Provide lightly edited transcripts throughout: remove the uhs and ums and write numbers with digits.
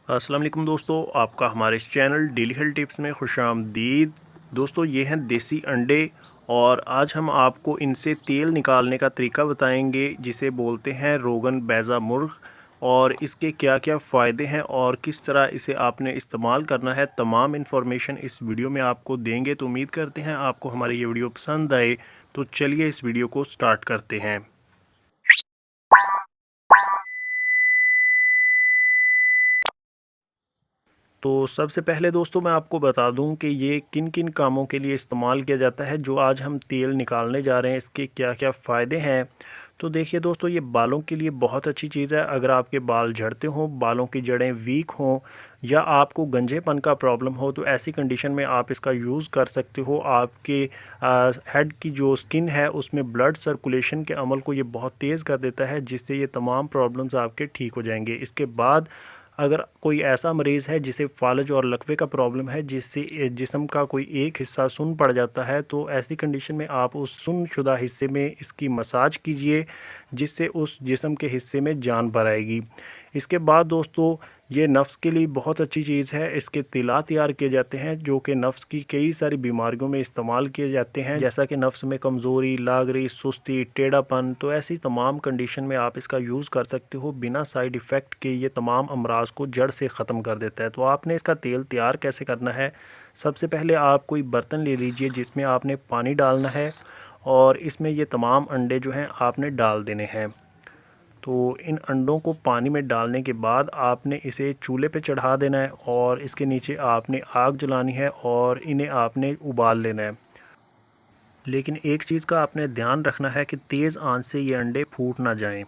अस्सलाम वालेकुम दोस्तों, आपका हमारे इस चैनल डेली हेल्थ टिप्स में खुशामदीद। दोस्तों, ये हैं देसी अंडे और आज हम आपको इनसे तेल निकालने का तरीका बताएंगे जिसे बोलते हैं रोगन बैज़ा मुर्ग। और इसके क्या क्या फ़ायदे हैं और किस तरह इसे आपने इस्तेमाल करना है, तमाम इन्फॉर्मेशन इस वीडियो में आपको देंगे। तो उम्मीद करते हैं आपको हमारी ये वीडियो पसंद आए। तो चलिए इस वीडियो को स्टार्ट करते हैं। तो सबसे पहले दोस्तों मैं आपको बता दूं कि ये किन किन कामों के लिए इस्तेमाल किया जाता है। जो आज हम तेल निकालने जा रहे हैं, इसके क्या क्या फ़ायदे हैं। तो देखिए दोस्तों, ये बालों के लिए बहुत अच्छी चीज़ है। अगर आपके बाल झड़ते हों, बालों की जड़ें वीक हों या आपको गंजेपन का प्रॉब्लम हो, तो ऐसी कंडीशन में आप इसका यूज़ कर सकते हो। आपके हेड की जो स्किन है उसमें ब्लड सर्कुलेशन के अमल को ये बहुत तेज़ कर देता है, जिससे ये तमाम प्रॉब्लम्स आपके ठीक हो जाएंगे। इसके बाद अगर कोई ऐसा मरीज़ है जिसे फालज और लकवे का प्रॉब्लम है, जिससे जिस्म का कोई एक हिस्सा सुन्न पड़ जाता है, तो ऐसी कंडीशन में आप उस सुन्न शुदा हिस्से में इसकी मसाज कीजिए, जिससे उस जिस्म के हिस्से में जान भर आएगी। इसके बाद दोस्तों, ये नफ्स के लिए बहुत अच्छी चीज़ है। इसके तिला तैयार किए जाते हैं जो कि नफ्स की कई सारी बीमारियों में इस्तेमाल किए जाते हैं, जैसा कि नफ्स में कमज़ोरी, लागरी, सुस्ती, टेढ़ापन। तो ऐसी तमाम कंडीशन में आप इसका यूज़ कर सकते हो बिना साइड इफ़ेक्ट के। ये तमाम अमराज को जड़ से ख़त्म कर देता है। तो आपने इसका तेल तैयार कैसे करना है, सबसे पहले आप कोई बर्तन ले लीजिए जिसमें आपने पानी डालना है और इसमें ये तमाम अंडे जो हैं आपने डाल देने हैं। तो इन अंडों को पानी में डालने के बाद आपने इसे चूल्हे पे चढ़ा देना है और इसके नीचे आपने आग जलानी है और इन्हें आपने उबाल लेना है। लेकिन एक चीज़ का आपने ध्यान रखना है कि तेज़ आंच से ये अंडे फूट ना जाएं।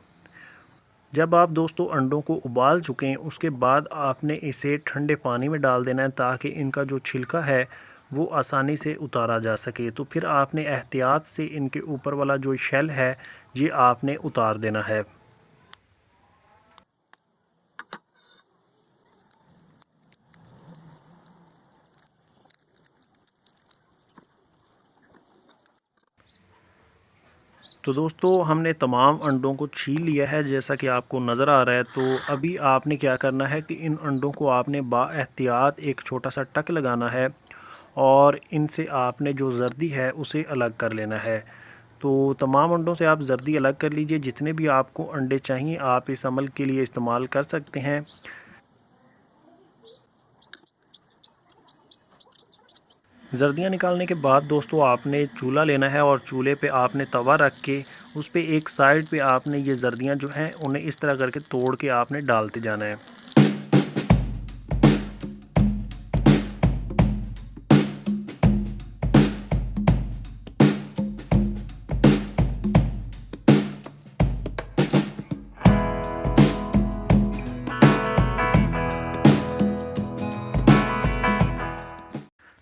जब आप दोस्तों अंडों को उबाल चुके हैं, उसके बाद आपने इसे ठंडे पानी में डाल देना है ताकि इनका जो छिलका है वो आसानी से उतारा जा सके। तो फिर आपने एहतियात से इनके ऊपर वाला जो शेल है ये आपने उतार देना है। तो दोस्तों, हमने तमाम अंडों को छील लिया है जैसा कि आपको नज़र आ रहा है। तो अभी आपने क्या करना है कि इन अंडों को आपने बाएहतियात एक छोटा सा टक लगाना है और इनसे आपने जो जर्दी है उसे अलग कर लेना है। तो तमाम अंडों से आप जर्दी अलग कर लीजिए। जितने भी आपको अंडे चाहिए आप इस अमल के लिए इस्तेमाल कर सकते हैं। जर्दियाँ निकालने के बाद दोस्तों, आपने चूल्हा लेना है और चूल्हे पे आपने तवा रख के उस पे एक साइड पे आपने ये जर्दियाँ जो हैं उन्हें इस तरह करके तोड़ के आपने डालते जाना है।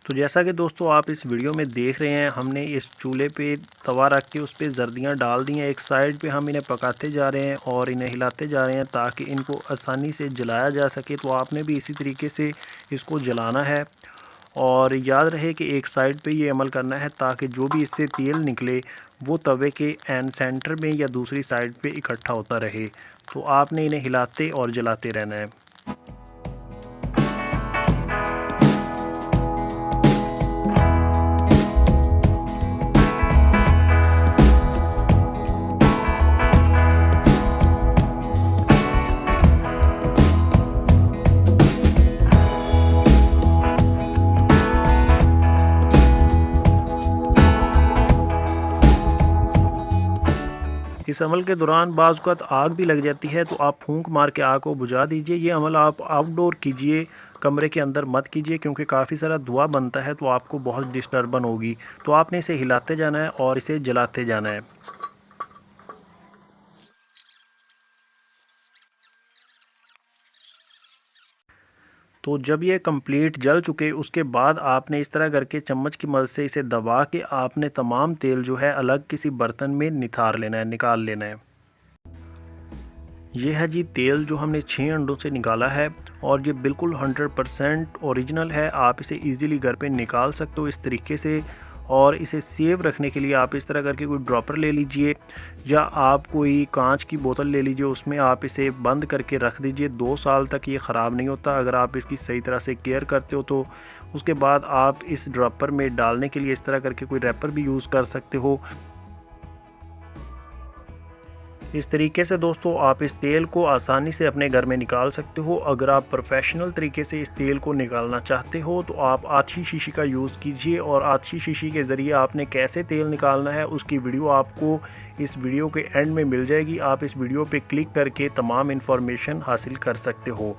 तो जैसा कि दोस्तों आप इस वीडियो में देख रहे हैं, हमने इस चूल्हे पे तवा रख के उस पे जर्दियाँ डाल दी हैं। एक साइड पे हम इन्हें पकाते जा रहे हैं और इन्हें हिलाते जा रहे हैं ताकि इनको आसानी से जलाया जा सके। तो आपने भी इसी तरीके से इसको जलाना है और याद रहे कि एक साइड पे ये अमल करना है ताकि जो भी इससे तेल निकले वो तवे के एंड सेंटर में या दूसरी साइड पे इकट्ठा होता रहे। तो आपने इन्हें हिलाते और जलाते रहना है। इस अमल के दौरान बाज़ औक़ात आग भी लग जाती है, तो आप फूंक मार के आग को बुझा दीजिए। ये अमल आप आउटडोर कीजिए, कमरे के अंदर मत कीजिए क्योंकि काफ़ी सारा धुआं बनता है तो आपको बहुत डिस्टर्बन होगी। तो आपने इसे हिलाते जाना है और इसे जलाते जाना है। तो जब ये कंप्लीट जल चुके उसके बाद आपने इस तरह करके चम्मच की मदद से इसे दबा के आपने तमाम तेल जो है अलग किसी बर्तन में निथार लेना है, निकाल लेना है। ये है जी तेल जो हमने 6 अंडों से निकाला है और ये बिल्कुल 100% ओरिजिनल है। आप इसे इजीली घर पे निकाल सकते हो इस तरीके से। और इसे सेव रखने के लिए आप इस तरह करके कोई ड्रॉपर ले लीजिए या आप कोई कांच की बोतल ले लीजिए, उसमें आप इसे बंद करके रख दीजिए। 2 साल तक ये ख़राब नहीं होता अगर आप इसकी सही तरह से केयर करते हो तो। उसके बाद आप इस ड्रॉपर में डालने के लिए इस तरह करके कोई रैपर भी यूज़ कर सकते हो। इस तरीके से दोस्तों आप इस तेल को आसानी से अपने घर में निकाल सकते हो। अगर आप प्रोफेशनल तरीके से इस तेल को निकालना चाहते हो तो आप आछी शीशी का यूज़ कीजिए, और आछी शीशी के ज़रिए आपने कैसे तेल निकालना है उसकी वीडियो आपको इस वीडियो के एंड में मिल जाएगी। आप इस वीडियो पे क्लिक करके तमाम इन्फॉर्मेशन हासिल कर सकते हो।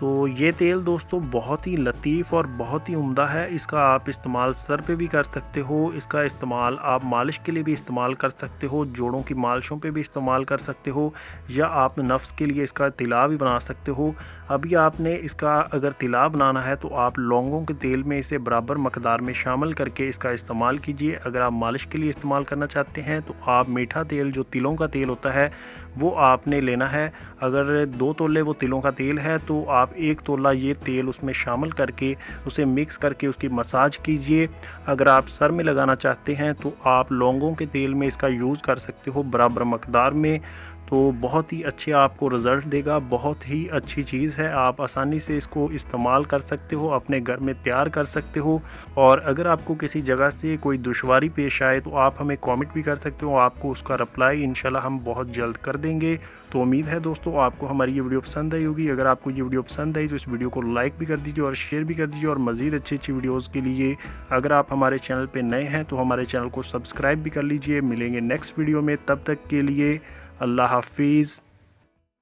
तो ये तेल दोस्तों बहुत ही लतीफ़ और बहुत ही उम्दा है। इसका आप इस्तेमाल सर पे भी कर सकते हो, इसका इस्तेमाल आप मालिश के लिए भी इस्तेमाल कर सकते हो, जोड़ों की मालिशों पे भी इस्तेमाल कर सकते हो, या आप नफ्स के लिए इसका तिला भी बना सकते हो। अभी आपने इसका अगर तिला बनाना है तो आप लौंगों के तेल में इसे बराबर मकदार में शामिल करके इसका इस्तेमाल कीजिए। अगर आप मालिश के लिए इस्तेमाल करना चाहते हैं तो आप मीठा तेल जो तिलों का तेल होता है वो आपने लेना है। अगर 2 तोले वो तिलों का तेल है तो आप 1 तोला ये तेल उसमें शामिल करके उसे मिक्स करके उसकी मसाज कीजिए। अगर आप सर में लगाना चाहते हैं तो आप लौंगों के तेल में इसका यूज़ कर सकते हो बराबर मकदार में, तो बहुत ही अच्छे आपको रिज़ल्ट देगा। बहुत ही अच्छी चीज़ है, आप आसानी से इसको इस्तेमाल कर सकते हो, अपने घर में तैयार कर सकते हो। और अगर आपको किसी जगह से कोई दुश्वारी पेश आए तो आप हमें कमेंट भी कर सकते हो, आपको उसका रिप्लाई इंशाल्लाह हम बहुत जल्द कर देंगे। तो उम्मीद है दोस्तों आपको हमारी ये वीडियो पसंद आई होगी। अगर आपको ये वीडियो पसंद आई तो इस वीडियो को लाइक भी कर दीजिए और शेयर भी कर दीजिए। और मज़ीद अच्छी वीडियोज़ के लिए अगर आप हमारे चैनल पर नए हैं तो हमारे चैनल को सब्सक्राइब भी कर लीजिए। मिलेंगे नेक्स्ट वीडियो में, तब तक के लिए अल्लाह हाफिज़।